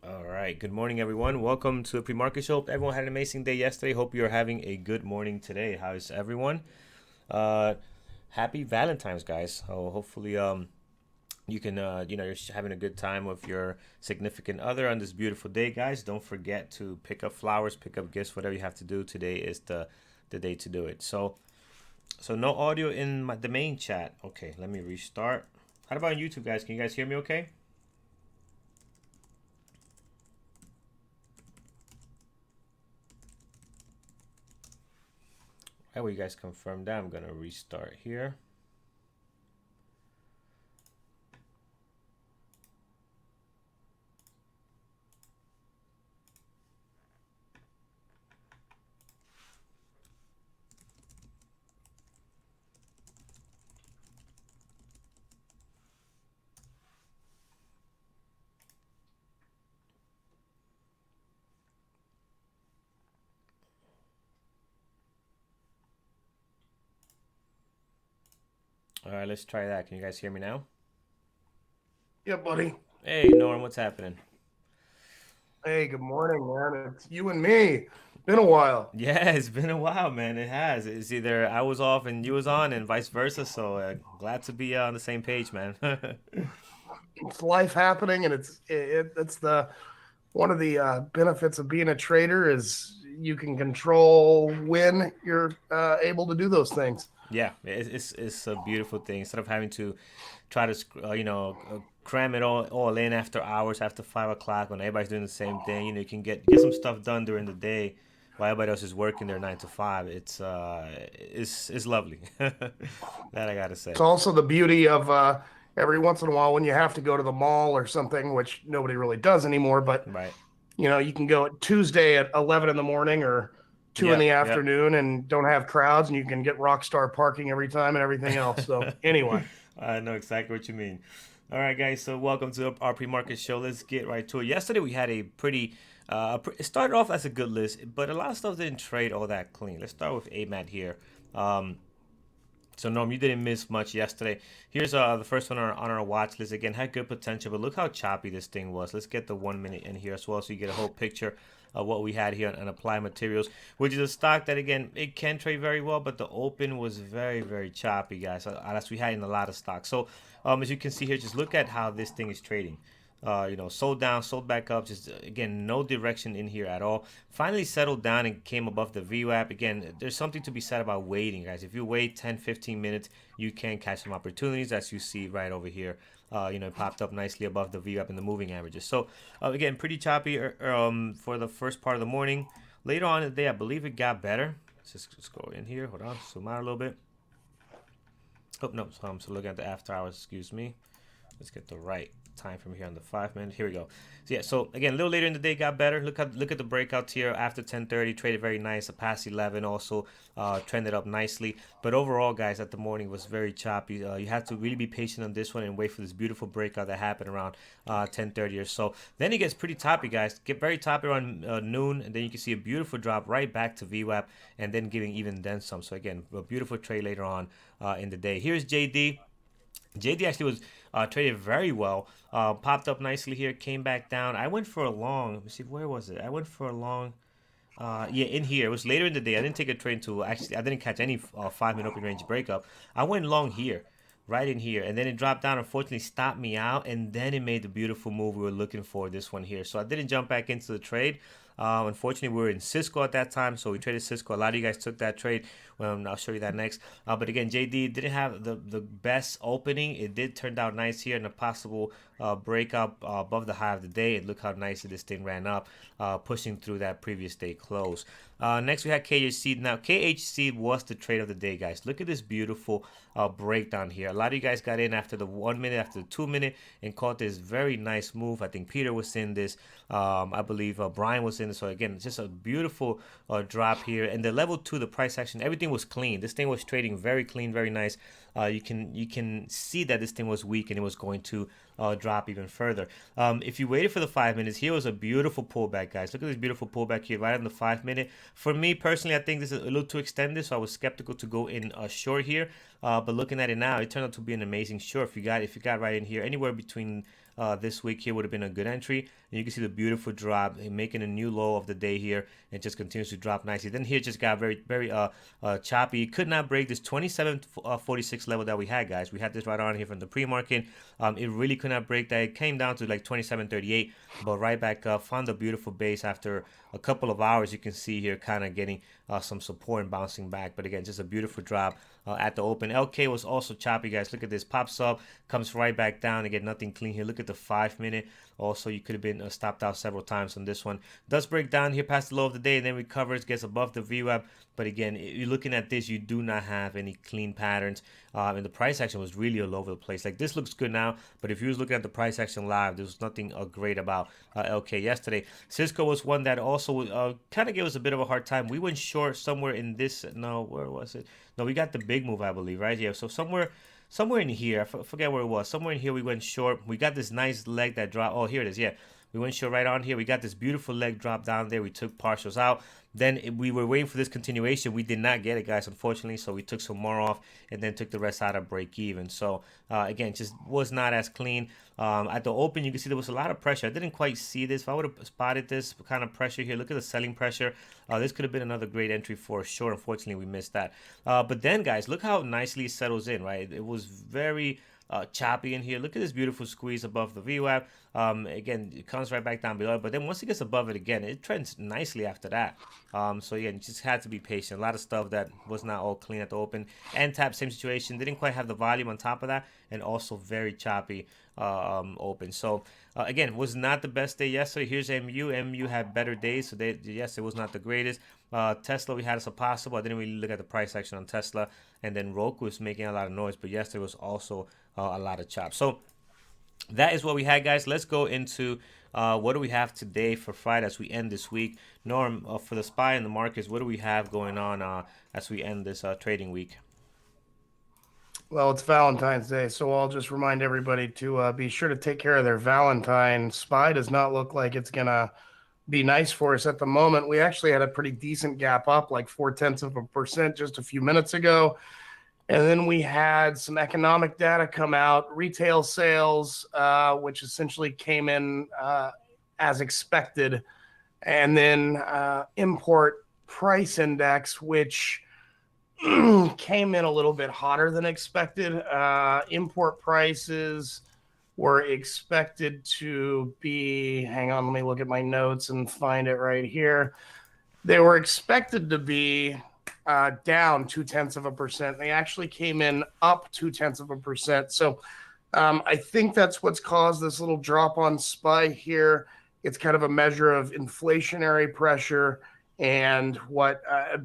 All right. Good morning, everyone. Welcome to the pre-market show. Hope everyone had an amazing day yesterday. Hope you're having a good morning today. How's everyone? Uh, Happy Valentine's, guys. Oh, hopefully, you can, you're having a good time with your significant other on this beautiful day, guys. Don't forget to pick up flowers, pick up gifts, whatever you have to do. Today is the day to do it. So no audio in the main chat. Okay, let me restart. How about on YouTube, guys? Can you guys hear me? Okay. How will you guys confirm that? I'm gonna restart here. All right, let's try that. Can you guys hear me now? Yeah, buddy. Hey, Norm, what's happening? Hey, good morning, man. It's you and me. Been a while. Yeah, it's been a while, man. It has. It's either I was off and you was on, and vice versa. So glad to be on the same page, man. It's life happening, and it's the one of the benefits of being a trader is you can control when you're able to do those things. Yeah, it's a beautiful thing. Instead of having to try to cram it all in after hours, after 5 o'clock, when everybody's doing the same thing, you can get some stuff done during the day while everybody else is working their 9 to 5. It's lovely. That I gotta say. It's also the beauty of every once in a while when you have to go to the mall or something, which nobody really does anymore. But Right. you can go at Tuesday at 11 in the morning or 2 in Yep. the Yep. afternoon and don't have crowds, and you can get Rockstar parking every time and everything else. So anyway. I know exactly what you mean. All right, guys. So welcome to our pre-market show. Let's get right to it. Yesterday we had a pretty. It started off as a good list, but a lot of stuff didn't trade all that clean. Let's start with AMAT here. Um, so Norm, you didn't miss much yesterday. Here's the first one on our watch list. Again, had good potential, but look how choppy this thing was. Let's get the 1 minute in here as well, so you get a whole picture of what we had here on Applied Materials, which is a stock that again it can trade very well, but the open was very choppy, guys. As we had in a lot of stocks. So as you can see here, just look at how this thing is trading. Sold down, sold back up. Just again, no direction in here at all. Finally settled down and came above the VWAP. Again, there's something to be said about waiting, guys. If you wait 10, 15 minutes, you can catch some opportunities, as you see right over here. It popped up nicely above the VWAP and the moving averages. So again, pretty choppy for the first part of the morning. Later on in the day, I believe it got better. Let's go in here. Hold on, zoom out a little bit. Oh no, so looking at the after hours. Excuse me. Let's get the right time from here on the 5 minute. Here we go. So again, a little later in the day got better. Look at the breakouts here after 10:30. Traded very nice. A past 11 also trended up nicely. But overall, guys, at the morning was very choppy. You have to really be patient on this one and wait for this beautiful breakout that happened around 10:30 or so. Then it gets pretty toppy, guys. Get very toppy around noon, and then you can see a beautiful drop right back to VWAP, and then giving even then some. So again, a beautiful trade later on in the day. Here's JD. JD actually was traded very well. Popped up nicely here, came back down. I went for a long. Let me see, where was it? I went for a long. Yeah, in here. It was later in the day. I didn't take a trade until actually I didn't catch any 5 minute open range breakup. I went long here, right in here, and then it dropped down. Unfortunately, stopped me out, and then it made the beautiful move we were looking for. This one here. So I didn't jump back into the trade. Unfortunately, we were in Cisco at that time, so we traded Cisco. A lot of you guys took that trade. Well, I'll show you that next. But again, JD didn't have the best opening. It did turn out nice here, and a possible breakout above the high of the day. And look how nicely this thing ran up, pushing through that previous day close. Next, we had KHC. Now, KHC was the trade of the day, guys. Look at this beautiful breakdown here. A lot of you guys got in after the 1 minute, after the 2 minute, and caught this very nice move. I think Peter was in this. I believe Brian was in this. So again, it's just a beautiful drop here. And the level two, the price action, everything was clean. This thing was trading very clean, very nice. You can see that this thing was weak and it was going to drop even further. If you waited for the 5 minutes, here was a beautiful pullback, guys. Look at this beautiful pullback here, right on the 5 minute. For me personally, I think this is a little too extended, so I was skeptical to go in short here. But looking at it now, it turned out to be an amazing short. If you got right in here, anywhere between this week here would have been a good entry. And you can see the beautiful drop, making a new low of the day here, and just continues to drop nicely. Then here just got very choppy. Could not break this 27.46 level that we had, guys. We had this right on here from the pre-market. It really could not break that. It came down to like 27.38, but right back up. Found a beautiful base after a couple of hours. You can see here kind of getting some support and bouncing back. But again, just a beautiful drop at the open. LK was also choppy, guys. Look at this. Pops up, comes right back down. Again, nothing clean here. Look at the 5-minute. Also, you could have been stopped out several times on this one. Does break down here past the low of the day and then recovers, gets above the VWAP. But again, you're looking at this, you do not have any clean patterns. And the price action was really all over the place. Like, this looks good now, but if you was looking at the price action live, there was nothing great about LK yesterday. Cisco was one that also kind of gave us a bit of a hard time. We went short somewhere in this. No, where was it? No, we got the big move, I believe, right? Yeah, so somewhere in here, I forget where it was. Somewhere in here we went short. We got this nice leg that dropped. Oh, here it is. Yeah, we went short right on here. We got this beautiful leg drop down there. We took partials out. Then we were waiting for this continuation. We did not get it, guys, unfortunately. So we took some more off and then took the rest out of break even. So again, just was not as clean. At the open, you can see there was a lot of pressure. I didn't quite see this. If I would have spotted this kind of pressure here, look at the selling pressure. This could have been another great entry for sure. Unfortunately, we missed that. But then, guys, look how nicely it settles in, right? It was very choppy in here. Look at this beautiful squeeze above the VWAP. Again, it comes right back down below, but then once it gets above it again, it trends nicely after that. So again, you just had to be patient. A lot of stuff that was not all clean at the open. And tap, same situation. Didn't quite have the volume on top of that, and also very choppy open. So again, was not the best day yesterday. Here's MU. MU had better days, so yes, it was not the greatest. Tesla, we had as a possible. I didn't really look at the price action on Tesla. And then Roku was making a lot of noise, but yesterday was also a lot of chop. So that is what we had, guys. Let's go into what do we have today for Friday as we end this week. Norm, for the SPY and the markets, what do we have going on as we end this trading week? Well, it's Valentine's Day, so I'll just remind everybody to be sure to take care of their Valentine. SPY does not look like it's going to be nice for us at the moment. We actually had a pretty decent gap up, like 0.4% just a few minutes ago. And then we had some economic data come out, retail sales, which essentially came in as expected. And then import price index, which came in a little bit hotter than expected. Import prices were expected to be, hang on, let me look at my notes and find it right here. They were expected to be down 0.2%. They actually came in up 0.2%. So I think that's what's caused this little drop on SPY here. It's kind of a measure of inflationary pressure and what,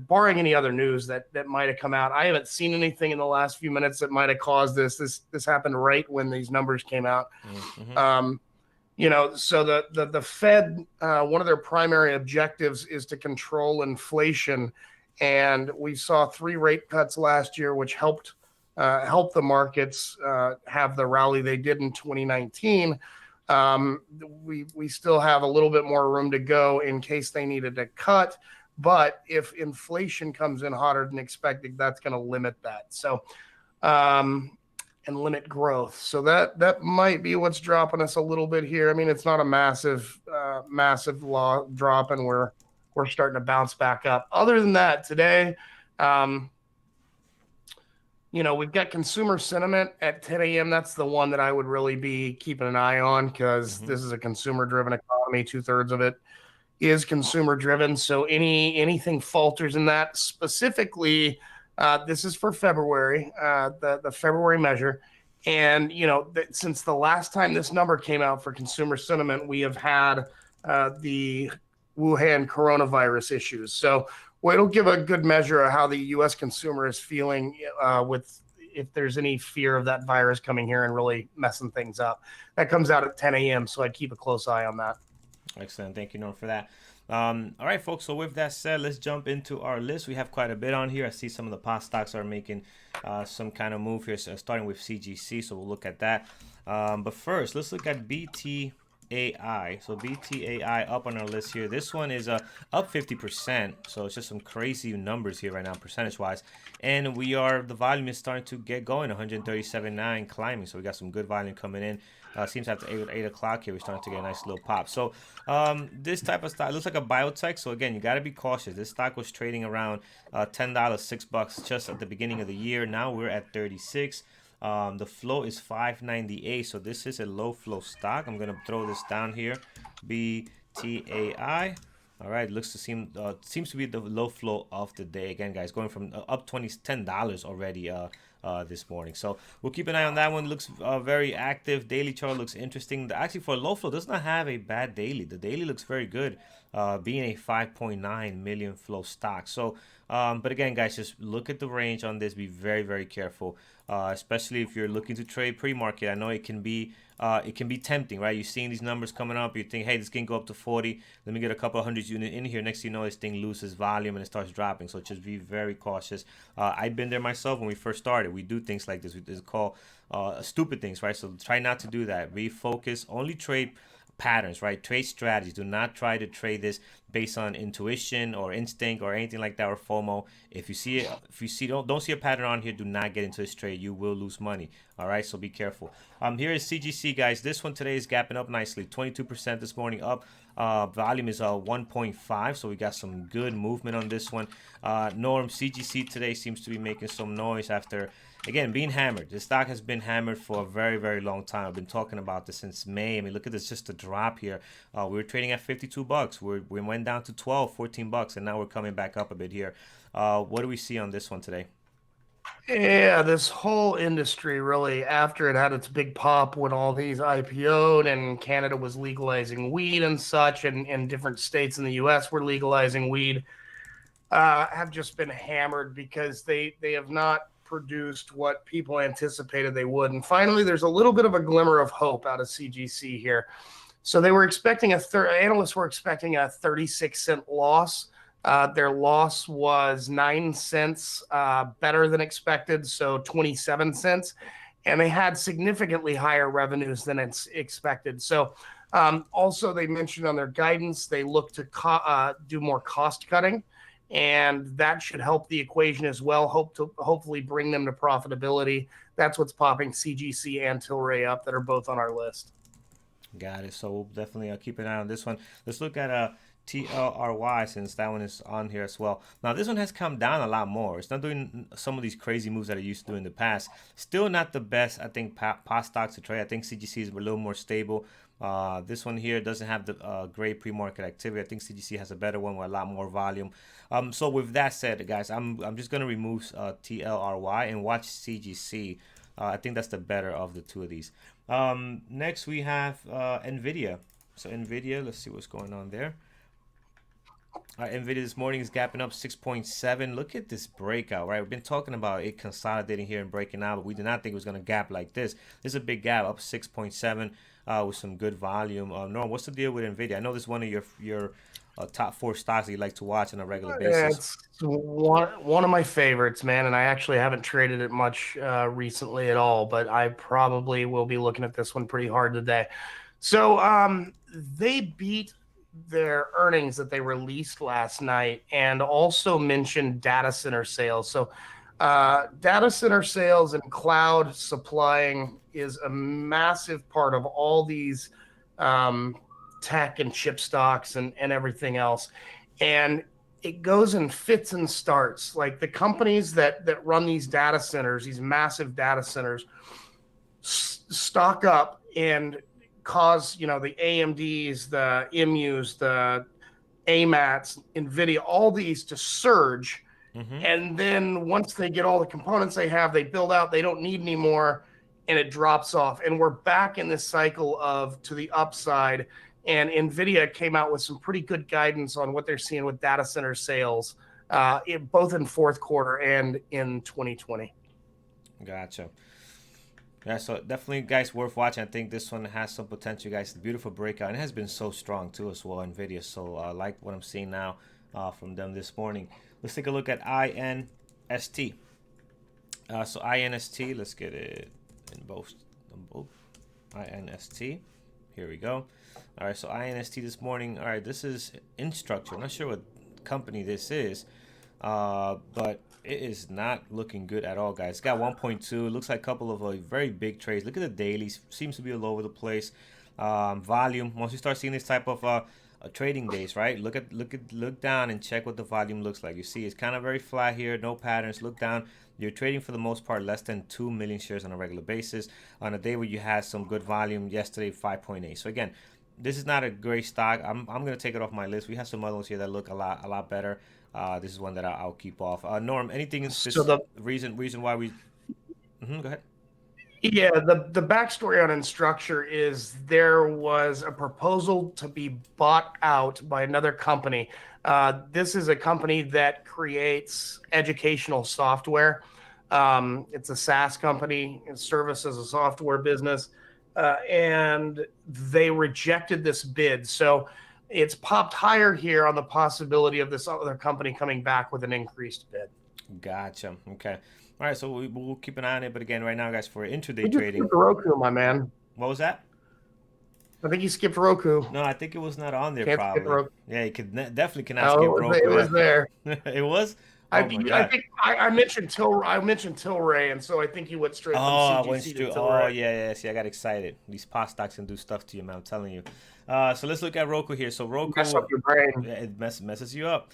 barring any other news that might have come out. I haven't seen anything in the last few minutes that might have caused this. This happened right when these numbers came out. Mm-hmm. So the Fed, one of their primary objectives is to control inflation. And we saw 3 rate cuts last year, which helped the markets have the rally they did in 2019. We still have a little bit more room to go in case they needed to cut. But if inflation comes in hotter than expected, that's going to limit that. So, and limit growth. So that might be what's dropping us a little bit here. I mean, it's not a massive drop, and we're starting to bounce back up. Other than that, today, we've got consumer sentiment at 10 a.m. That's the one that I would really be keeping an eye on because this is a consumer-driven economy. 2/3 of it is consumer-driven. So anything falters in that, specifically, this is for February, the February measure. And, since the last time this number came out for consumer sentiment, we have had the Wuhan coronavirus issues. So it'll give a good measure of how the U.S. consumer is feeling with if there's any fear of that virus coming here and really messing things up. That comes out at 10 a.m., so I'd keep a close eye on that. Excellent. Thank you, Norm, for that. All right, folks. So with that said, let's jump into our list. We have quite a bit on here. I see some of the pot stocks are making some kind of move here, so starting with CGC. So we'll look at that. But first, let's look at BT AI. So BTAI up on our list here. This one is up 50%. So it's just some crazy numbers here right now, percentage wise. And the volume is starting to get going, 137.9 climbing. So we got some good volume coming in. Seems after 8 o'clock here, we're starting to get a nice little pop. So this type of stock looks like a biotech. So again, you got to be cautious. This stock was trading around $10, $6 just at the beginning of the year. Now we're at 36. The flow is 598, so this is a low flow stock. I'm gonna throw this down here, BTAI. All right, seems to be the low flow of the day again, guys. Going from up $10 already this morning. So we'll keep an eye on that one. Looks very active. Daily chart looks interesting. Actually, for a low flow, does not have a bad daily. The daily looks very good, being a 5.9 million flow stock. So, but again, guys, just look at the range on this. Be very, very careful, especially if you're looking to trade pre-market. I know it can be tempting, right? You're seeing these numbers coming up. You think, hey, this can go up to 40. Let me get a couple of hundred units in here. Next thing you know, this thing loses volume and it starts dropping. So just be very cautious. I've been there myself when we first started. We do things like this. It's called stupid things, right? So try not to do that. Be focused. Only trade patterns, right? Trade strategies. Do not try to trade this based on intuition or instinct or anything like that, or FOMO. If you see it, if you see don't see a pattern on here, do not get into this trade. You will lose money. All right, so be careful. Here is CGC, guys. This one today is gapping up nicely, 22% this morning up. Volume is 1.5, so we got some good movement on this one. Norm, CGC today seems to be making some noise after, again, being hammered. This stock has been hammered for a very, very long time. I've been talking about this since May. I mean, look at this, just a drop here. We were trading at 52 bucks. We went down to 12, 14 bucks, and now we're coming back up a bit here. What do we see on this one today? Yeah, this whole industry really, after it had its big pop when all these IPO'd and Canada was legalizing weed and such, and different states in the US were legalizing weed, have just been hammered because they have not produced what people anticipated they would. And finally, there's a little bit of a glimmer of hope out of CGC here. So they were expecting analysts were expecting a 36-cent loss. Their loss was 9 cents better than expected, so 27 cents. And they had significantly higher revenues than it's expected. So also, they mentioned on their guidance, they look to do more cost cutting, and that should help the equation as well. Hopefully bring them to profitability. That's what's popping CGC and Tilray up, that are both on our list. Got it. So we'll definitely keep an eye on this one. Let's look at TLRY, since that one is on here as well. Now this one has come down a lot more. It's not doing some of these crazy moves that it used to do in the past. Still not the best, I think, past stocks to trade. I think CGC is a little more stable. This one here doesn't have the great pre-market activity. I think CGC has a better one with a lot more volume. So with that said, guys, I'm just gonna remove TLRY and watch CGC. I think that's the better of the two of these. Next we have Nvidia. So Nvidia, let's see what's going on there. Nvidia this morning is gapping up 6.7. Look at this breakout, right? We've been talking about it consolidating here and breaking out, but we did not think it was going to gap like this. This is a big gap, up 6.7 with some good volume. Norm, what's the deal with Nvidia? I know this is one of your top 4 stocks that you like to watch on a regular basis. It's one of my favorites, man, and I actually haven't traded it much recently at all, but I probably will be looking at this one pretty hard today. So they beat their earnings that they released last night, and also mentioned data center sales. So data center sales and cloud supplying is a massive part of all these tech and chip stocks and everything else. And it goes in fits and starts. Like the companies that run these data centers, these massive data centers, stock up and cause, the AMDs, the MUs, the AMATs, NVIDIA, all these to surge. And then once they get all the components they have, they build out, they don't need any more, and it drops off. And we're back in this cycle of to the upside. And NVIDIA came out with some pretty good guidance on what they're seeing with data center sales, both in fourth quarter and in 2020. Gotcha. Yeah, so definitely, guys, worth watching. I think this one has some potential, guys. Beautiful breakout. And it has been so strong, too, as well, NVIDIA. So I like what I'm seeing now from them this morning. Let's take a look at INST. So INST, let's get it in both. INST. Here we go. All right, so INST this morning. All right, this is Instructure. I'm not sure what company this is, but it is not looking good at all, guys. It's got 1.2. It looks like a couple of very big trades. Look at the dailies. Seems to be all over the place. Volume. Once you start seeing this type of trading days, right? Look down and check what the volume looks like. You see, it's kind of very flat here. No patterns. Look down. You're trading for the most part less than 2 million shares on a regular basis. On a day where you had some good volume yesterday, 5.8. So again, this is not a great stock. I'm gonna take it off my list. We have some other ones here that look a lot better. This is one that I'll keep off. Norm, anything in So reason why we? Go ahead. yeah, the backstory on Instructure is there was a proposal to be bought out by another company. This is a company that creates educational software. It's a SaaS company, it services a software business, and they rejected this bid. So it's popped higher here on the possibility of this other company coming back with an increased bid. Gotcha. Okay. All right. So we'll keep an eye on it. But again, right now, guys, for We intraday just trading, skipped Roku, my man. what was that? I think you skipped Roku. No, I think it was not on there. Can't skip Probably. Roku. Yeah, you could definitely cannot Oh, skip it Roku. was there. It was. I, Oh my I God. think I mentioned Tilray, and so I think you went straight from Oh, I went CGC to straight. Oh, Tilray. yeah. See, I got excited. These pot stocks can do stuff to you, man. I'm telling you. So let's look at Roku here. So Mess Roku, up your brain. yeah, it messes you up.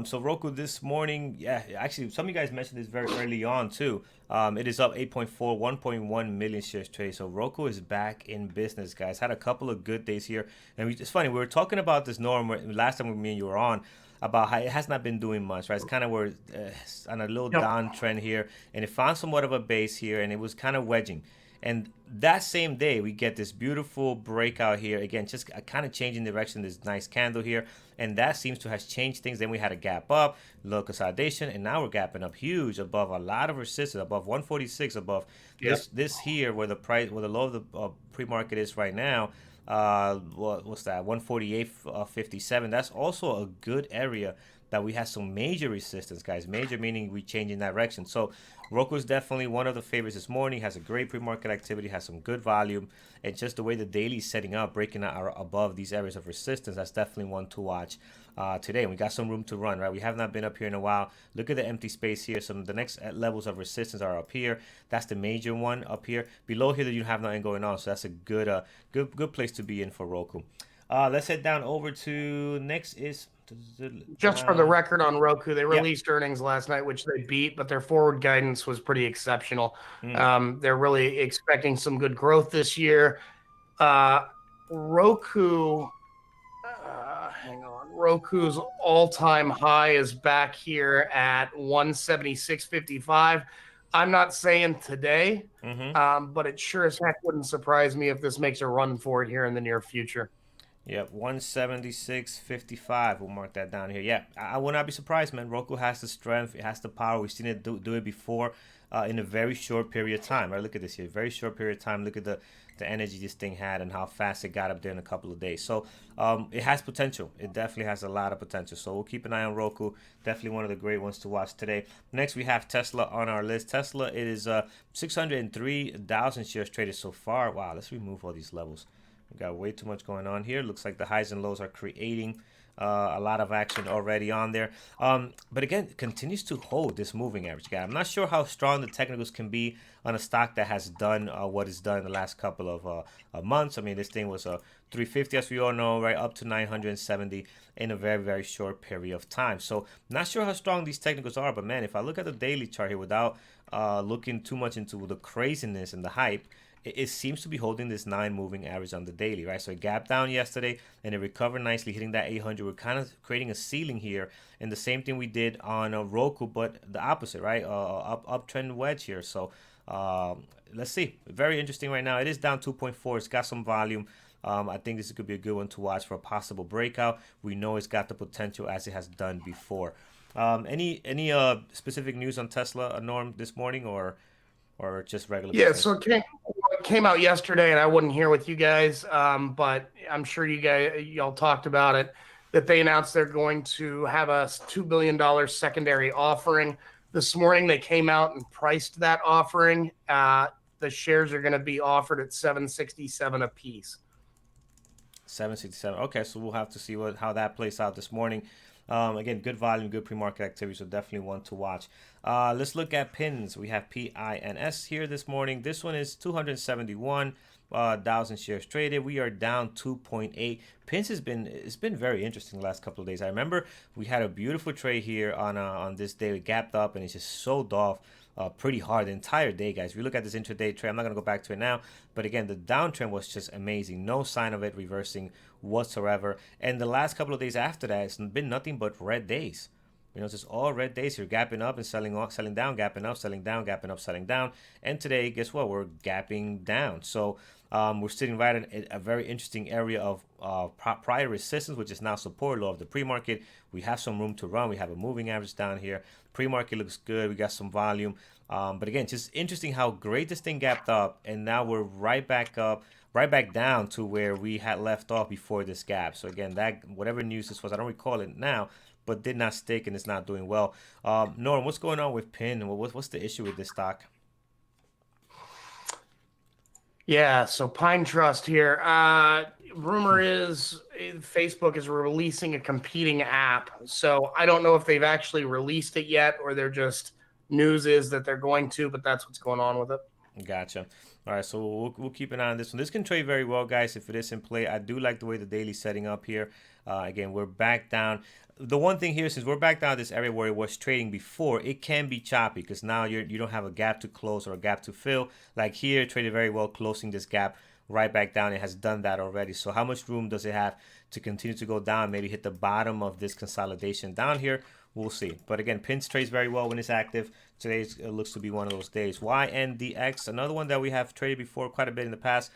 So Roku this morning, yeah, actually, some of you guys mentioned this very early on too. It is up 8.4, 1.1 million shares traded. So Roku is back in business, guys. Had a couple of good days here, and it's funny. We were talking about this, Norm, last time me and you were on, about how it has not been doing much, right? It's kind of where on a little Yep. downtrend here, and it found somewhat of a base here, and it was kind of wedging. And that same day, we get this beautiful breakout here. Again, just kind of changing direction, this nice candle here. And that seems to have changed things. Then we had a gap up, little consolidation, and now we're gapping up huge above a lot of resistance, above 146, above Yep. this here where the low of the pre-market is right now. What's that? 148.57. That's also a good area that we have some major resistance, guys. Major meaning we change in direction. So Roku is definitely one of the favorites this morning. Has a great pre-market activity, has some good volume, and just the way the daily is setting up, breaking out above these areas of resistance. That's definitely one to watch today. And we got some room to run, right? We have not been up here in a while. Look at the empty space here. Some of the next levels of resistance are up here. That's the major one up here. Below here, you have nothing going on, so that's a good place to be in for Roku. Let's head down over to next is. Just for the record on Roku, they Yeah. released earnings last night, which they beat, but their forward guidance was pretty exceptional. Mm. They're really expecting some good growth this year. Uh, Roku, hang on. Roku's all-time high is back here at 176.55. I'm not saying today, Mm-hmm. but it sure as heck wouldn't surprise me if this makes a run for it here in the near future. Yep, 176.55. We'll mark that down here. Yeah, I will not be surprised, man. Roku has the strength, it has the power. We've seen it do it before in a very short period of time. Right, look at this here. Very short period of time. Look at the energy this thing had and how fast it got up there in a couple of days. So it has potential. It definitely has a lot of potential. So we'll keep an eye on Roku. Definitely one of the great ones to watch today. Next, we have Tesla on our list. Tesla, it is 603,000 shares traded so far. Wow, let's remove all these levels. We got way too much going on here. Looks like the highs and lows are creating a lot of action already on there. But again, it continues to hold this moving average, guy. I'm not sure how strong the technicals can be on a stock that has done what it's done in the last couple of months. I mean, this thing was 350, as we all know, right up to 970 in a very, very short period of time. So not sure how strong these technicals are, but man, if I look at the daily chart here without looking too much into the craziness and the hype, it seems to be holding this 9 moving average on the daily, right? So it gapped down yesterday and it recovered nicely, hitting that 800. We're kind of creating a ceiling here, and the same thing we did on Roku, but the opposite, right? Uptrend wedge here. So let's see. Very interesting right now. It is down 2.4. It's got some volume. I think this could be a good one to watch for a possible breakout. We know it's got the potential as it has done before. Any specific news on Tesla, Norm, this morning, or just regular Yeah, business? so it came out yesterday, and I wasn't here with you guys, but I'm sure y'all talked about it. That they announced they're going to have a $2 billion secondary offering. This morning, they came out and priced that offering. The shares are going to be offered at $7.67 a piece. 767. Okay, so we'll have to see how that plays out this morning. Again, good volume, good pre-market activity, so definitely one to watch. Let's look at pins. We have PINS here this morning. This one is 271 thousand shares traded. We are down 2.8. Pins it's been very interesting the last couple of days. I remember we had a beautiful trade here on this day. We gapped up and it's just sold off pretty hard the entire day, guys. If you look at this intraday trade, I'm not going to go back to it now, but again, the downtrend was just amazing. No sign of it reversing whatsoever. And the last couple of days after that, it's been nothing but red days. It's just all red days here, gapping up and selling off, selling down, gapping up, selling down, gapping up, selling down. And today, guess what? We're gapping down. So we're sitting right in a very interesting area of prior resistance, which is now support low of the pre-market. We have some room to run. We have a moving average down here. Pre-market looks good. We got some volume. But again, just interesting how great this thing gapped up. And now we're right back up, right back down to where we had left off before this gap. So again, that whatever news this was, I don't recall it now, but did not stick and it's not doing well. Norm, what's going on with PIN? What's the issue with this stock? Yeah, so Pine Trust here. Rumor is Facebook is releasing a competing app. So I don't know if they've actually released it yet or they're just news is that they're going to, but that's what's going on with it. Gotcha. All right, so we'll keep an eye on this one. This can trade very well, guys, if it is in play. I do like the way the daily's setting up here. Again, we're back down. The one thing here, since we're back down this area where it was trading before, it can be choppy because now you don't have a gap to close or a gap to fill. Like here, it traded very well, closing this gap right back down. It has done that already. So how much room does it have to continue to go down? Maybe hit the bottom of this consolidation down here. We'll see. But again, pins trades very well when it's active. Today looks to be one of those days. YNDX, another one that we have traded before quite a bit in the past.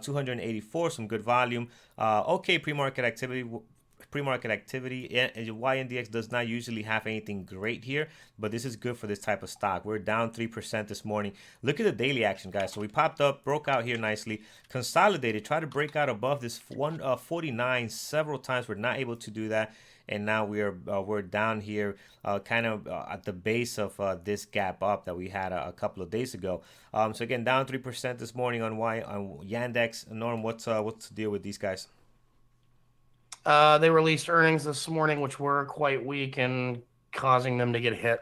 284, some good volume. Okay, pre-market activity. YNDX does not usually have anything great here, but this is good for this type of stock. We're down 3% this morning. Look at the daily action, guys. So we popped up, broke out here nicely, consolidated, tried to break out above this 149 several times. We're not able to do that. And now we're down here, kind of at the base of this gap up that we had a couple of days ago. So again, down 3% this morning on Yandex. Norm, what's the deal with these guys? They released earnings this morning, which were quite weak and causing them to get hit.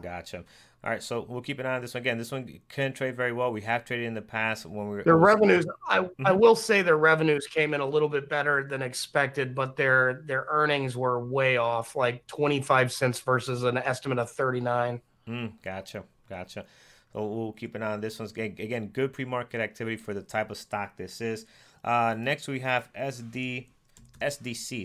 Gotcha. All right, so we'll keep an eye on this one. Again, this one can trade very well. We have traded in the past when we were. Their revenues, I will say their revenues came in a little bit better than expected, but their earnings were way off, like 25 cents versus an estimate of 39. Gotcha. So we'll keep an eye on this one. Again, good pre-market activity for the type of stock this is. Next, we have SDC.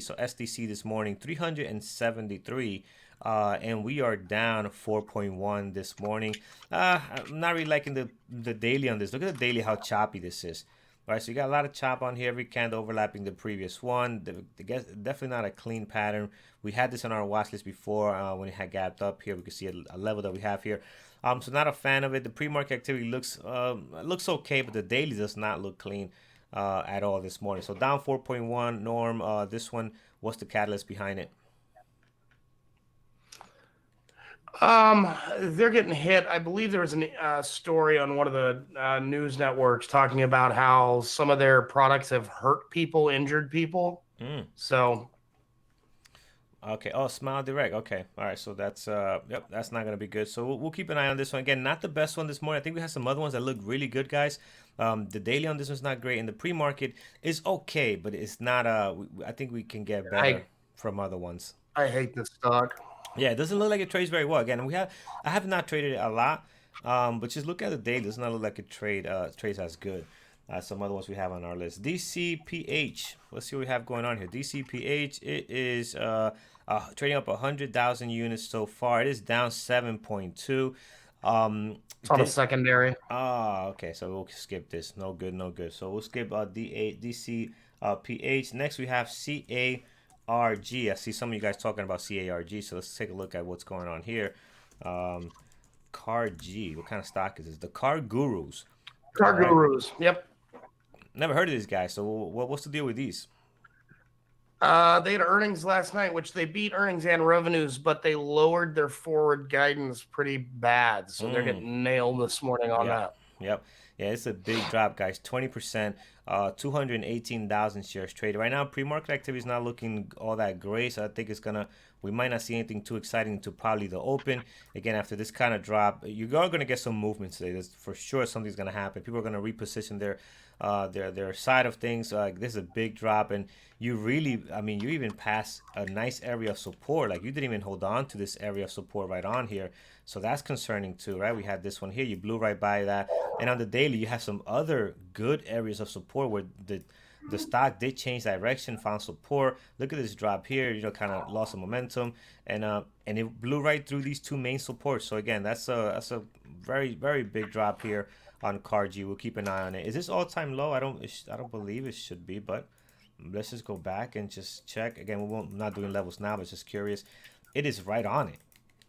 So SDC this morning, 373. And we are down 4.1 this morning. I'm not really liking the daily on this. Look at the daily, how choppy this is. All right, so you got a lot of chop on here. Every candle overlapping the previous one. Definitely not a clean pattern. We had this on our watch list before when it had gapped up here. We can see a level that we have here. So not a fan of it. The pre-market activity looks okay, but the daily does not look clean at all this morning. So down 4.1. Norm, this one, what's the catalyst behind it? They're getting hit. I believe there was a story on one of the news networks talking about how some of their products have hurt people, injured people. So, okay. Oh, Smile Direct. Okay. All right. So that's yep. That's not gonna be good. So we'll keep an eye on this one. Again, not the best one this morning. I think we have some other ones that look really good, guys. The daily on this one's not great, and the pre-market is okay, but it's not. I think we can get better from other ones. I hate this stock. Yeah, it doesn't look like it trades very well. Again, I have not traded it a lot, but just look at the daily. It does not look like it trades as good as some other ones we have on our list. DCPH. Let's see what we have going on here. DCPH. It is trading up 100,000 units so far. It is down 7.2. It's on a secondary. Okay. So we'll skip this. No good. So we'll skip DCPH. Next we have CARG. I see some of you guys talking about CARG, so let's take a look at what's going on here. CARG, what kind of stock is this? The Car Gurus. Car Gurus, yep. Never heard of these guys, so what's the deal with these? They had earnings last night, which they beat earnings and revenues, but they lowered their forward guidance pretty bad, so they're getting nailed this morning on that. Yep. Yeah, it's a big drop, guys. 20%, 218,000 shares traded. Right now, pre-market activity is not looking all that great, so I think we might not see anything too exciting to probably the open. Again, after this kind of drop, you are going to get some movement today. There's for sure something's going to happen. People are going to reposition their side of things. This is a big drop, and you really, I mean, you even passed a nice area of support. Like you didn't even hold on to this area of support right on here. So that's concerning too, right? We had this one here. You blew right by that. And on the daily, you have some other good areas of support where the stock did change direction, found support. Look at this drop here. Kind of lost some momentum, and it blew right through these two main supports. So again, that's a very very big drop here on CARG. We'll keep an eye on it. Is this all time low? I don't believe it should be, but let's just go back and just check again. Not doing levels now, but just curious. It is right on it.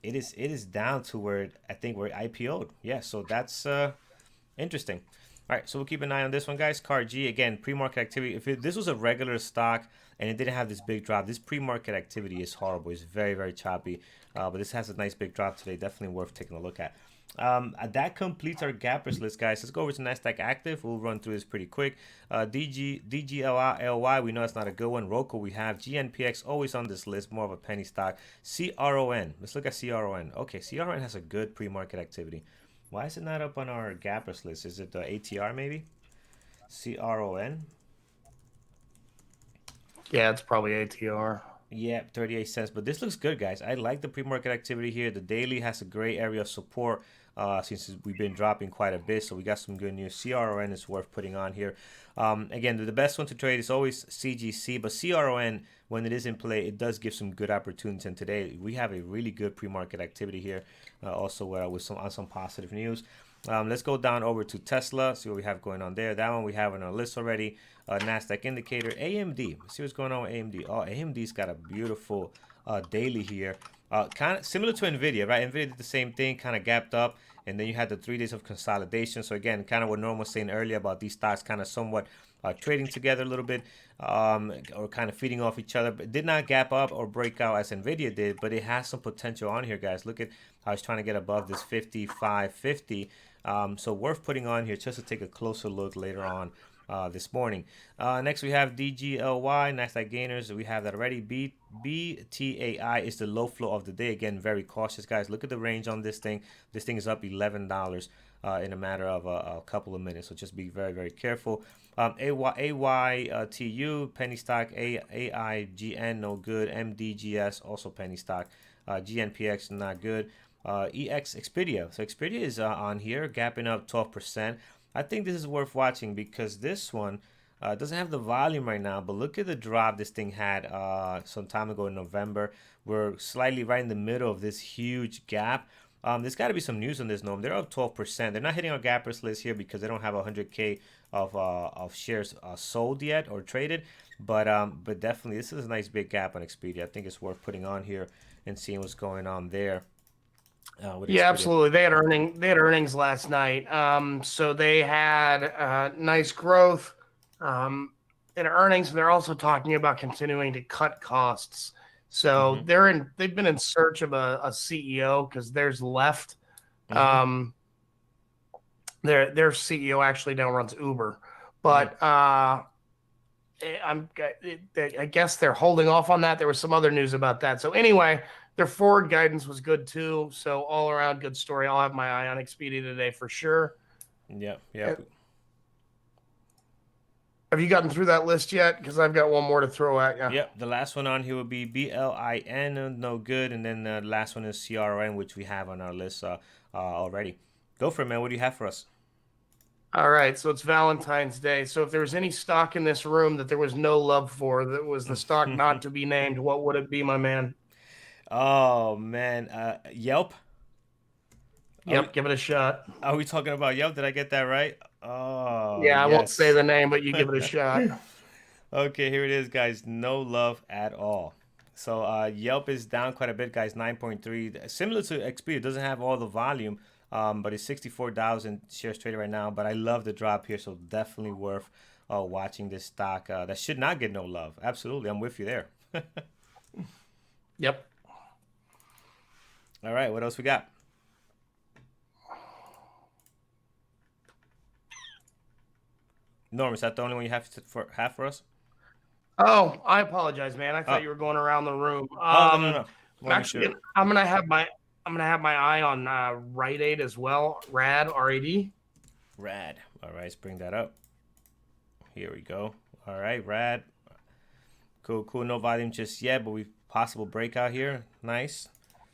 It is down to where I think where it IPO'd. Yeah, so that's interesting. All right, so we'll keep an eye on this one, guys. CARG, again, pre-market activity. This was a regular stock and it didn't have this big drop, this pre-market activity is horrible. It's very, very choppy. But this has a nice big drop today. Definitely worth taking a look at. That completes our gappers list, guys. Let's go over to Nasdaq Active. We'll run through this pretty quick. DGLY, we know it's not a good one. Roku, we have GNPX always on this list, more of a penny stock. CRON, let's look at CRON. Okay, CRON has a good pre-market activity. Why is it not up on our gappers list? Is it the ATR maybe? CRON. Yeah, it's probably ATR. Yeah, 38 cents. But this looks good, guys. I like the pre-market activity here. The daily has a great area of support since we've been dropping quite a bit. So we got some good news. CRON is worth putting on here. Again, the best one to trade is always CGC. But CRON, when it is in play, it does give some good opportunities. And today we have a really good pre-market activity here. Also with some positive news. Let's go down over to Tesla, see what we have going on there. That one we have on our list already. NASDAQ indicator, AMD. Let's see what's going on with AMD. Oh, AMD's got a beautiful daily here. Kind of similar to NVIDIA, right? NVIDIA did the same thing, kind of gapped up, and then you had the 3 days of consolidation. So again, kind of what Norm was saying earlier about these stocks kind of somewhat trading together a little bit or kind of feeding off each other. But did not gap up or break out as NVIDIA did, but it has some potential on here, guys. Look at how it's trying to get above this 55.50. So worth putting on here just to take a closer look later on this morning. Next we have DGLY, Nasdaq gainers. We have that already. BTAI is the low flow of the day. Again, very cautious, guys. Look at the range on this thing. This thing is up $11 in a matter of a couple of minutes. So just be very, very careful. AYTU, penny stock. AIGN, no good. MDGS, also penny stock. GNPX, not good. EX Expedia. So Expedia is on here, gapping up 12%. I think this is worth watching because this one doesn't have the volume right now, but look at the drop this thing had some time ago in November. We're slightly right in the middle of this huge gap. There's got to be some news on this, Gnome. They're up 12%. They're not hitting our gappers list here because they don't have 100K of shares sold yet or traded. But definitely, this is a nice big gap on Expedia. I think it's worth putting on here and seeing what's going on there. Yeah, absolutely. They had earnings last night. So they had nice growth in earnings. They're also talking about continuing to cut costs. So they've been in search of a CEO because theirs left. Their CEO actually now runs Uber, but I guess they're holding off on that. There was some other news about that. So anyway, their forward guidance was good too. So all around good story. I'll have my eye on Expedia today for sure. Yep. Have you gotten through that list yet? Because I've got one more to throw at you. Yep. The last one on here would be BLIN, no good. And then the last one is CRN, which we have on our list already. Go for it, man. What do you have for us? All right, so it's Valentine's Day. So if there was any stock in this room that there was no love for, that was the stock not to be named, what would it be, my man? Oh man, Yelp. Yep, give it a shot. Are we talking about Yelp? Did I get that right? Oh, yeah, I yes. won't say the name, but you give it a shot. Okay, here it is, guys. No love at all. So Yelp is down quite a bit, guys. 9.3, similar to Expedia. Doesn't have all the volume, but it's 64,000 shares traded right now. But I love the drop here, so definitely worth watching this stock. That should not get no love. Absolutely, I'm with you there. Yep. All right, what else we got? Norm, is that the only one you have for us? Oh, I apologize, man. I thought Oh, you were going around the room. oh no, no, no. Want to make Actually, sure. I'm gonna have my eye on Rite Aid as well. Rad, RAD. Rad. All right, let's bring that up. Here we go. All right, rad. Cool, cool. No volume just yet, but we possible breakout here. Nice.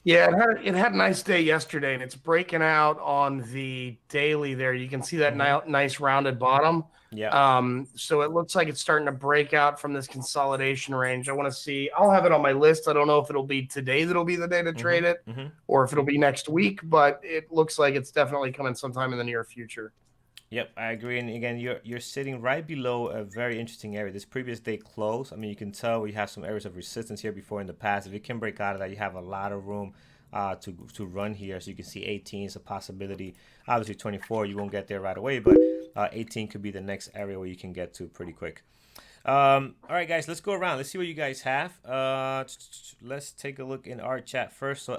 Yeah, it had a nice day yesterday, and it's breaking out on the daily there. You can see that Mm-hmm. nice rounded bottom. Yeah. So it looks like it's starting to break out from this consolidation range. I want to see. I'll have it on my list. I don't know if it'll be today that'll be the day to Mm-hmm. trade it, Mm-hmm. or if it'll be next week. But it looks like it's definitely coming sometime in the near future. Yep, I agree. And again, you're sitting right below a very interesting area. This previous day close. I mean, you can tell we have some areas of resistance here before in the past. If you can break out of that, you have a lot of room to run here. So you can see 18 is a possibility. Obviously, 24 you won't get there right away, but 18 could be the next area where you can get to pretty quick. All right, guys, let's go around. Let's see what you guys have. Let's take a look in our chat first. So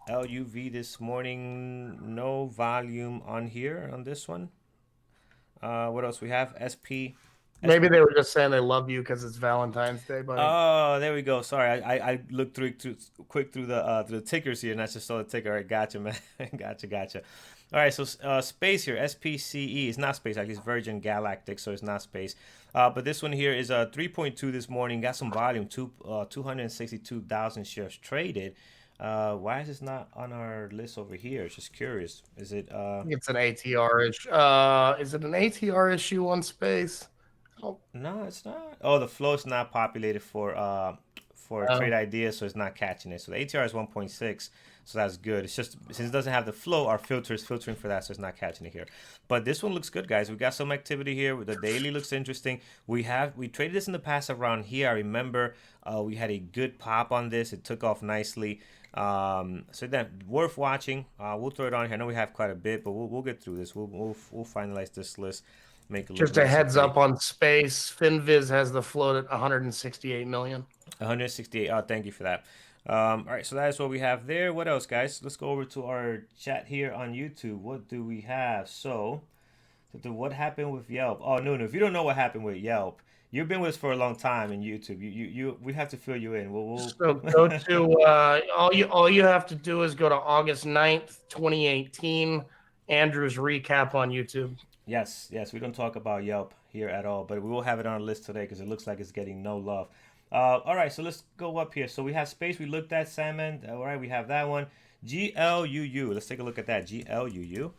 LUV this morning, no volume on here on this one. What else we have? SP. Maybe they were just saying they love you because it's Valentine's Day, buddy. Oh, there we go. Sorry, I looked quick through the tickers here, and I just saw the ticker. All right, gotcha, man. Gotcha. All right, so space here, SPCE. It's not space, actually, it's Virgin Galactic, so it's not space. But this one here is 3.2 this morning. Got some volume, 262,000 shares traded. Why is this not on our list over here? Just curious. Is it? I think it's an ATR issue. Is it an ATR issue on space? Oh, No, it's not. Oh, the flow is not populated for trade oh. ideas, so it's not catching it. So the ATR is 1.6, so that's good. It's just since it doesn't have the flow, our filter is filtering for that, so it's not catching it here. But this one looks good, guys. We got some activity here. The daily looks interesting. We traded this in the past around here. I remember we had a good pop on this. It took off nicely. So then worth watching. We'll throw it on here. I know we have quite a bit, but we'll get through this. We'll finalize this list. Make it look Just a nice and heads pretty. up on space. FinViz has the float at 168 million. 168. Oh, thank you for that. All right, so that is what we have there. What else, guys? Let's go over to our chat here on YouTube. What do we have? What happened with Yelp? Oh, no. If you don't know what happened with Yelp, you've been with us for a long time in YouTube. We have to fill you in. So go to all you have to do is go to August 9th, 2018, Andrew's recap on YouTube. Yes. We don't talk about Yelp here at all, but we will have it on our list today because it looks like it's getting no love. All right, so let's go up here. So we have space. We looked at salmon. All right, we have that one. GLUU. Let's take a look at that. GLUU.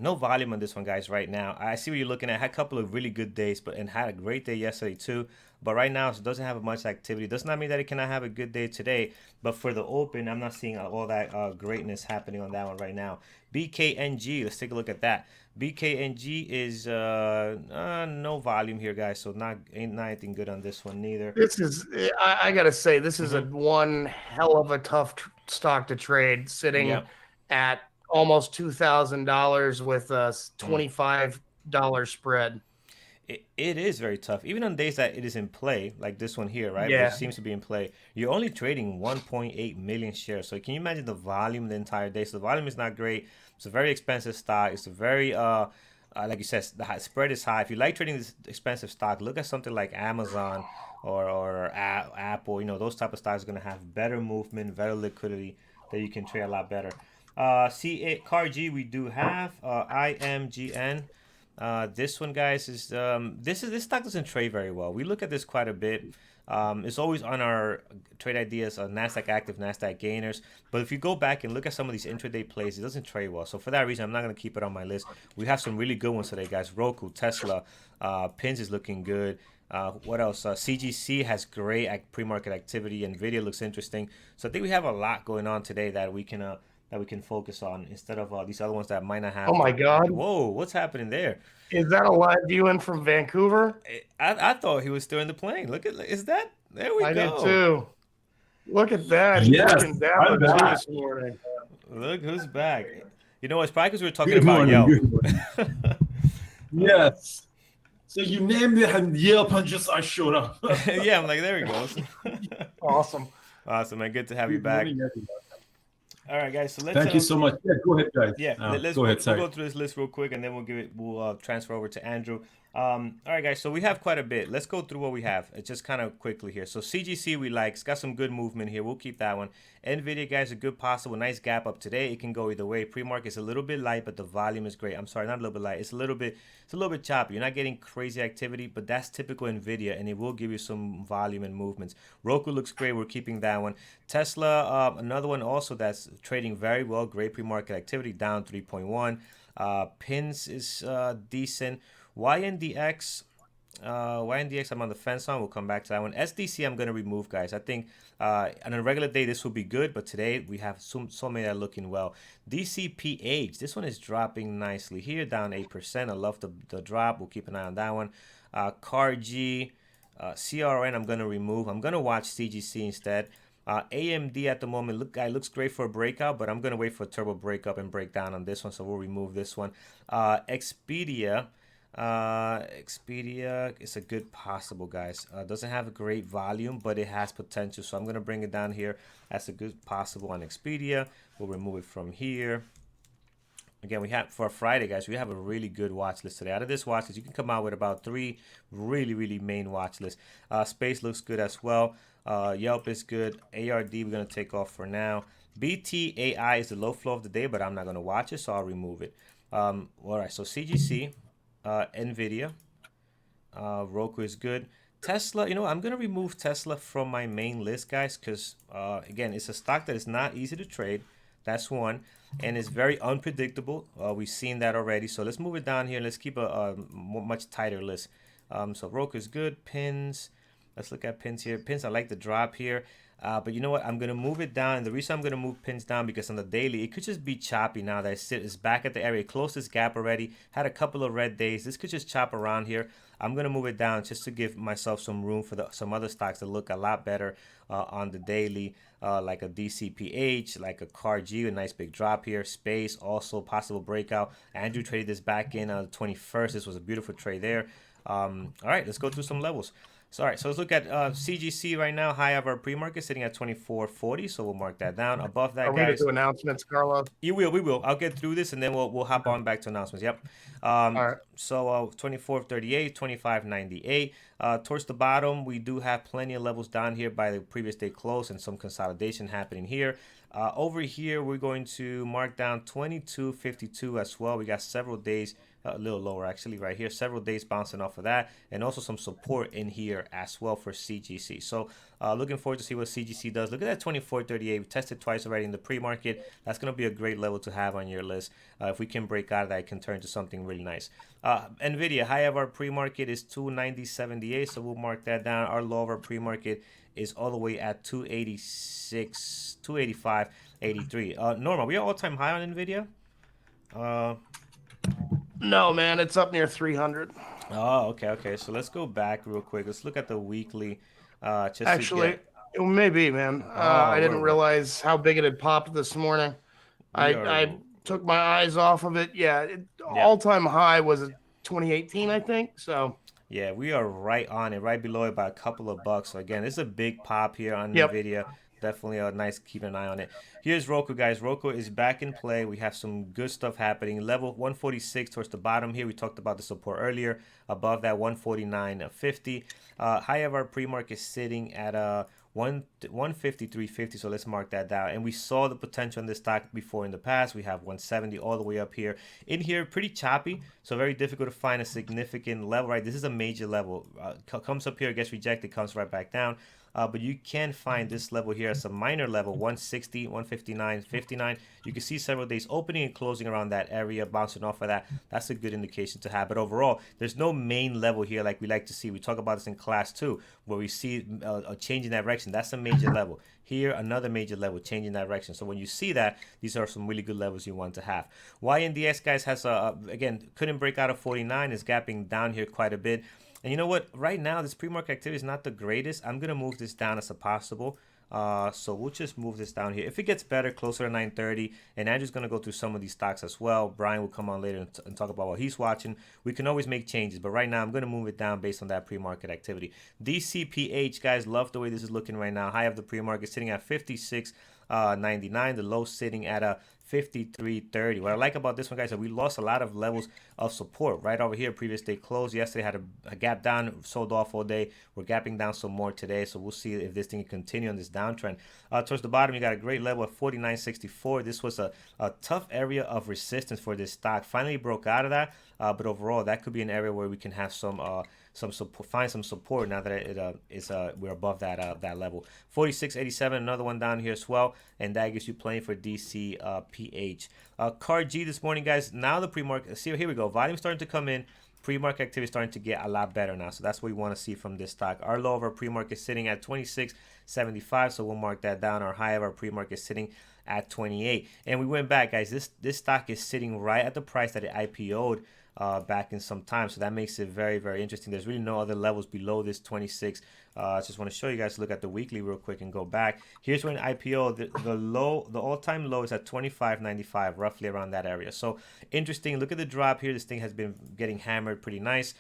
No volume on this one, guys, right now. I see what you're looking at. Had a couple of really good days, and had a great day yesterday, too. But right now, it doesn't have much activity. Does not mean that it cannot have a good day today. But for the open, I'm not seeing all that greatness happening on that one right now. BKNG, let's take a look at that. BKNG is no volume here, guys. So ain't not anything good on this one neither. This is, I gotta say, this is a Mm-hmm. one hell of a tough stock to trade, sitting Yeah. at almost $2,000 with a Mm. $25 spread. It is very tough. Even on days that it is in play, like this one here, right? Which Yeah. seems to be in play. You're only trading 1.8 million shares. So can you imagine the volume the entire day? So the volume is not great. It's a very expensive stock. It's a very like you said, the spread is high. If you like trading this expensive stock, look at something like Amazon or Apple. You know, those type of stocks are gonna have better movement, better liquidity that you can trade a lot better. CARG we do have IMGN. This one, guys, is this stock doesn't trade very well. We look at this quite a bit. It's always on our trade ideas on Nasdaq active, Nasdaq gainers. But if you go back and look at some of these intraday plays, it doesn't trade well. So for that reason, I'm not going to keep it on my list. We have some really good ones today, guys. Roku, Tesla, Pins is looking good. What else? CGC has great pre-market activity. Nvidia looks interesting. So I think we have a lot going on today that we can focus on instead of these other ones that might not have. Oh my God. Whoa, what's happening there? Is that a live viewing from Vancouver? I thought he was still in the plane. Look at is that? There we I go. did too. Look at that. Yes, Freaking dapper I'm too back. this morning. Look who's back. You know, it's probably because we were talking Good about morning, Yelp. good morning. Yes. So you named it and Yelp and just I showed up. Yeah, I'm like, there he goes. Awesome. Awesome, man. Good to have you Good back. morning, everybody. All right, guys. So let's Thank you so much. Yeah, go ahead, guys. yeah, let's Go ahead. we'll Sorry. go through this list real quick, and then we'll transfer over to Andrew. All right, guys. So we have quite a bit. Let's go through what we have. It's just kind of quickly here. So CGC we like. It's got some good movement here. We'll keep that one. Nvidia, guys, a good possible nice gap up today. It can go either way. Pre-market's a little bit light, but the volume is great. I'm sorry, not a little bit light. It's a little bit choppy. You're not getting crazy activity, but that's typical Nvidia, and it will give you some volume and movements. Roku looks great. We're keeping that one. Tesla, another one also that's trading very well. Great pre-market activity, down 3.1. Pins is decent. YNDX. YNDX, I'm on the fence on. We'll come back to that one. SDC, I'm going to remove, guys. I think on a regular day, this will be good, but today we have so many that are looking well. DCPH, this one is dropping nicely here, down 8%. I love the drop. We'll keep an eye on that one. CARG, CRN, I'm going to remove. I'm going to watch CGC instead. AMD at the moment looks great for a breakout, but I'm going to wait for a turbo breakup and break down on this one, so we'll remove this one. Expedia is a good possible, guys. Doesn't have a great volume, but it has potential, so I'm going to bring it down here as a good possible on Expedia. We'll remove it from here. Again, we have for Friday, guys, we have a really good watch list today. Out of this watch list, you can come out with about 3 really main watch lists. Space looks good as well. Yelp is good. ARD we're going to take off for now. BTAI is the low flow of the day, but I'm not going to watch it, so I'll remove it. All right, so CGC, Nvidia, Roku is good. Tesla, you know, I'm going to remove Tesla from my main list, guys, because, again, it's a stock that is not easy to trade. That's one. And it's very unpredictable. We've seen that already. So let's move it down here. Let's keep a much tighter list. So Roku is good. Pins. Let's look at pins here. Pins, I like the drop here. But you know what? I'm going to move it down. And the reason I'm going to move pins down because on the daily, it could just be choppy now that it's back at the area. It closed this gap already. Had a couple of red days. This could just chop around here. I'm going to move it down just to give myself some room for some other stocks that look a lot better on the daily, like a DCPH, like a CARG, a nice big drop here. Space, also possible breakout. Andrew traded this back in on the 21st. This was a beautiful trade there. All right, let's go through some levels. So, all right, so let's look at CGC right now. High of our pre-market sitting at 24.40, so we'll mark that down. Above that, Are we guys. going to do announcements, Carlos? We will. I'll get through this, and then we'll hop on back to announcements. Yep. All right. So 24.38, 25.98. Towards the bottom, we do have plenty of levels down here by the previous day close and some consolidation happening here. Over here, we're going to mark down 22.52 as well. We got several days, a little lower actually right here, several days bouncing off of that, and also some support in here as well for CGC. So looking forward to see what CGC does. Look at that 24.38. We tested twice already in the pre-market. That's going to be a great level to have on your list. If we can break out of that, it can turn to something really nice. Nvidia, high of our pre-market is 290.78, so we'll mark that down. Our low of our pre-market is all the way at 286, 285.83. Norma, we are all-time high on Nvidia. No, man, it's up near 300. Oh, okay. So let's go back real quick. Let's look at the weekly. Just Actually, it may be, man. I didn't realize how big it had popped this morning. I took my eyes off of it. Yeah, all-time high was 2018, I think. So. Yeah, we are right on it, right below it by a couple of bucks. So again, this is a big pop here on Nvidia. Definitely a nice keep an eye on it. Here's Roku, guys. Roku is back in play. We have some good stuff happening. Level 146 towards the bottom here. We talked about the support earlier. Above that, 149.50. High of our pre-market sitting at 153.50. So let's mark that down. And we saw the potential in this stock before in the past. We have 170 all the way up here. In here, pretty choppy. So very difficult to find a significant level, right? This is a major level. Comes up here, gets rejected, comes right back down. But you can find this level here as a minor level, 160, 159, 59. You can see several days opening and closing around that area, bouncing off of that. That's a good indication to have. But overall, there's no main level here like we like to see. We talk about this in class 2, where we see a change in direction. That's a major level. Here, another major level, change in direction. So when you see that, these are some really good levels you want to have. YNDX, guys, has, again, couldn't break out of 49, is gapping down here quite a bit. And you know what? Right now, this pre-market activity is not the greatest. I'm going to move this down as a possible. So we'll just move this down here. If it gets better, closer to 9:30, and Andrew's going to go through some of these stocks as well. Brian will come on later and talk about what he's watching. We can always make changes, but right now I'm going to move it down based on that pre-market activity. DCPH, guys, love the way this is looking right now. High of the pre-market sitting at 56. 99. The low sitting at a 53.30. What I like about this one, guys, is that we lost a lot of levels of support. Right over here, previous day closed. Yesterday had a gap down, sold off all day. We're gapping down some more today, so we'll see if this thing can continue on this downtrend. Towards the bottom, you got a great level of 49.64. This was a tough area of resistance for this stock. Finally broke out of that, but overall, that could be an area where we can have some support, find some support now that we're above that level. 46.87, another one down here as well, and that gives you plenty for DC PH. CAR G this morning, guys. Now the pre-market. See, here we go. Volume starting to come in. Pre-market activity starting to get a lot better now, so that's what we want to see from this stock. Our low of our pre-market is sitting at 26.75, so we'll mark that down. Our high of our pre-market is sitting at 28, and we went back, guys. This stock is sitting right at the price that it IPO'd back in some time, so that makes it very, very interesting. There's really no other levels below this 26. I just want to show you guys, look at the weekly real quick and go back. Here's when IPO, the all-time low is at 25.95, roughly around that area. So interesting. Look at the drop here. This thing has been getting hammered pretty nice.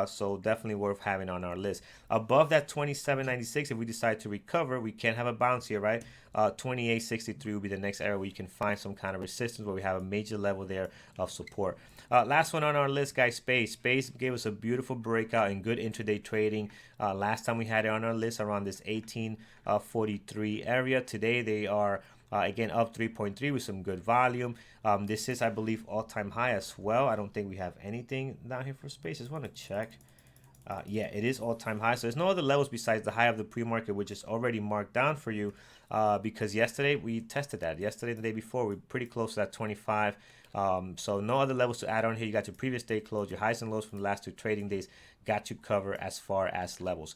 So definitely worth having on our list. Above that 27.96, if we decide to recover, we can have a bounce here, right? 28.63 will be the next area where you can find some kind of resistance, where we have a major level there of support. Last one on our list, guys, Space. Space gave us a beautiful breakout and good intraday trading. Last time we had it on our list around this 18.43 area. Today they are again up 3.3 with some good volume. This is, I believe, all-time high as well. I don't think we have anything down here for Space. Just want to check. Yeah, it is all-time high. So there's no other levels besides the high of the pre-market, which is already marked down for you, because yesterday we tested that. Yesterday, the day before, we were pretty close to that 25. So no other levels to add on here. You got your previous day close, your highs and lows from the last two trading days. Got you covered as far as levels.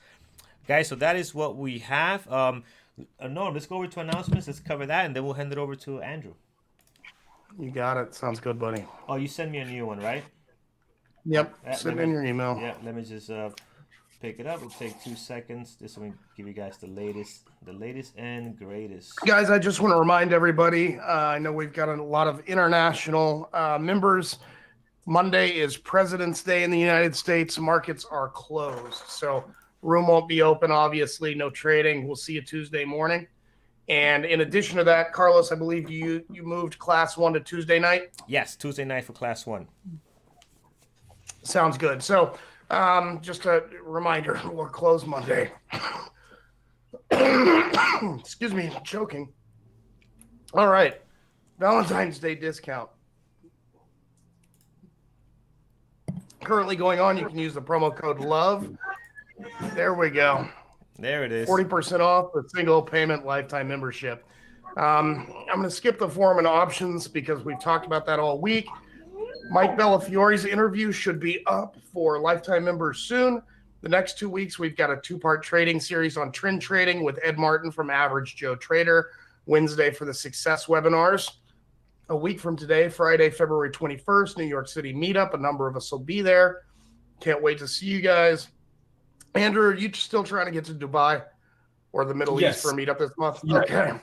Guys, so that is what we have. Norm, let's go over to announcements. Let's cover that, and then we'll hand it over to Andrew. You got it. Sounds good, buddy. Oh, you sent me a new one, right? Yep. Send in your email. Yeah, let me just pick it up. It'll take 2 seconds. This will give you guys the latest and greatest. Guys, I just want to remind everybody, I know we've got a lot of international members. Monday is President's Day in the United States. Markets are closed, so room won't be open, obviously. No trading. We'll see you Tuesday morning. And in addition to that, Carlos, I believe you moved Class 1 to Tuesday night? Yes, Tuesday night for Class 1. Sounds good. So just a reminder, we're closed Monday. Excuse me, I'm choking. All right. Valentine's Day discount. Currently going on. You can use the promo code LOVE. There we go. There it is. 40% off with single payment lifetime membership. I'm going to skip the form and options because we've talked about that all week. Mike Bellafiore's interview should be up for lifetime members soon. The next 2 weeks, we've got a 2-part trading series on trend trading with Ed Martin from Average Joe Trader. Wednesday for the success webinars. A week from today, Friday, February 21st, New York City meetup. A number of us will be there. Can't wait to see you guys. Andrew, are you still trying to get to Dubai or the Middle East for a meetup this month? Yeah. Okay.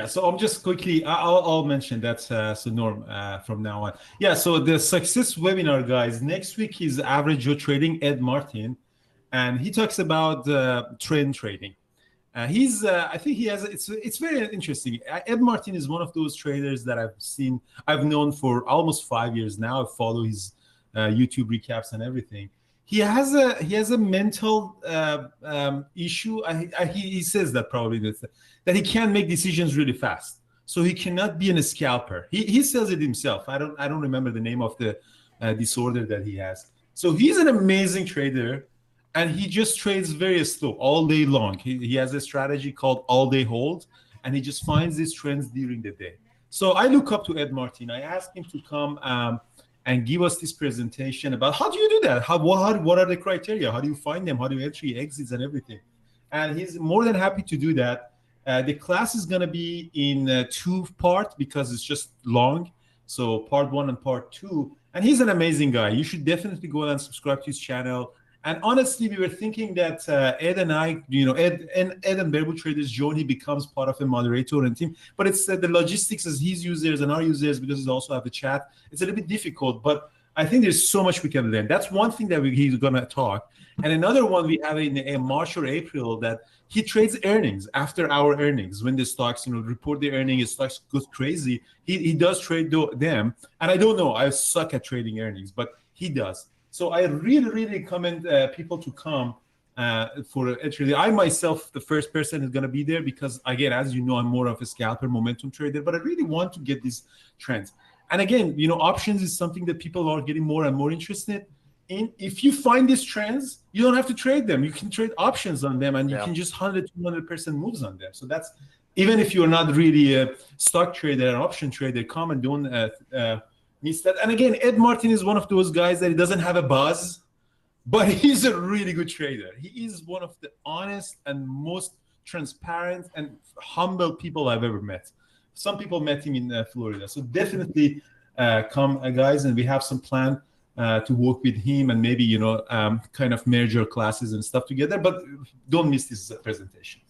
So I'm just quickly, I'll mention that, so Norm, from now on. Yeah, so the success webinar, guys, next week is Average Joe Trading, Ed Martin, and he talks about trend trading. I think he has, it's very interesting. Ed Martin is one of those traders that I've known for almost 5 years now. I follow his YouTube recaps and everything. He has a mental issue. He says that probably that he can't make decisions really fast, so he cannot be a scalper. He says it himself. I don't remember the name of the disorder that he has. So he's an amazing trader, and he just trades very slow all day long. He has a strategy called all day hold, and he just finds these trends during the day. So I look up to Ed Martin. I asked him to come and give us this presentation about how do you do that? What are the criteria? How do you find them? How do you entry, exits, and everything? And he's more than happy to do that. The class is going to be in 2 parts because it's just long. So part 1 and part 2. And he's an amazing guy. You should definitely go and subscribe to his channel. And honestly, we were thinking that Ed and I, Ed and Bearable Traders join, he becomes part of a moderator and team. But it's the logistics as his users and our users, because we also have a chat. It's a little bit difficult. But I think there's so much we can learn. That's one thing that he's going to talk. And another one we have in March or April, that he trades earnings after our earnings. When the stocks, report their earnings, stocks goes crazy. He does trade them. And I don't know, I suck at trading earnings, but he does. So I really, really recommend people to come for a trade. I myself, the first person is going to be there because, again, as you know, I'm more of a scalper, momentum trader, but I really want to get these trends. And again, options is something that people are getting more and more interested in. If you find these trends, you don't have to trade them. You can trade options on them, and you can just 100-200% moves on them. So that's, even if you're not really a stock trader, an option trader, come and don't miss that. And again, Ed Martin is one of those guys that he doesn't have a buzz, but he's a really good trader. He is one of the honest and most transparent and humble people I've ever met. Some people met him in Florida. So definitely come, guys, and we have some plan to work with him and maybe, kind of merge your classes and stuff together. But don't miss this presentation.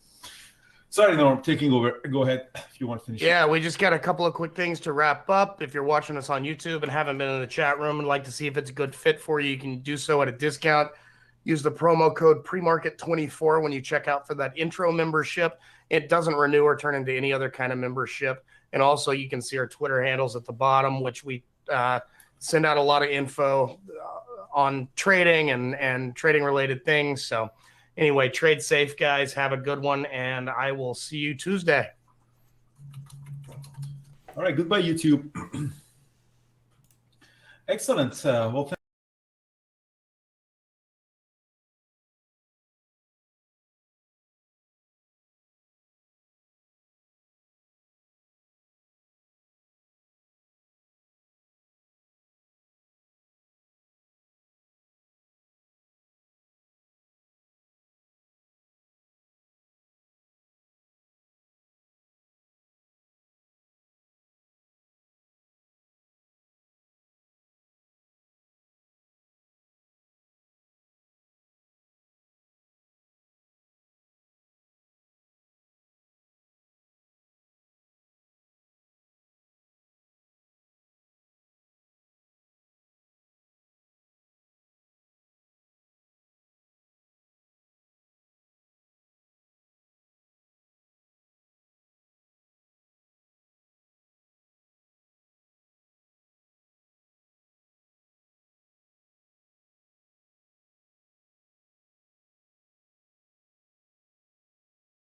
Sorry, Norm, taking over. Go ahead if you want to finish. Yeah, we just got a couple of quick things to wrap up. If you're watching us on YouTube and haven't been in the chat room and like to see if it's a good fit for you, you can do so at a discount. Use the promo code PREMARKET24 when you check out for that intro membership. It doesn't renew or turn into any other kind of membership. And also you can see our Twitter handles at the bottom, which we send out a lot of info on trading and trading related things. So anyway, trade safe, guys. Have a good one, and I will see you Tuesday. All right. Goodbye, YouTube. Excellent. Well,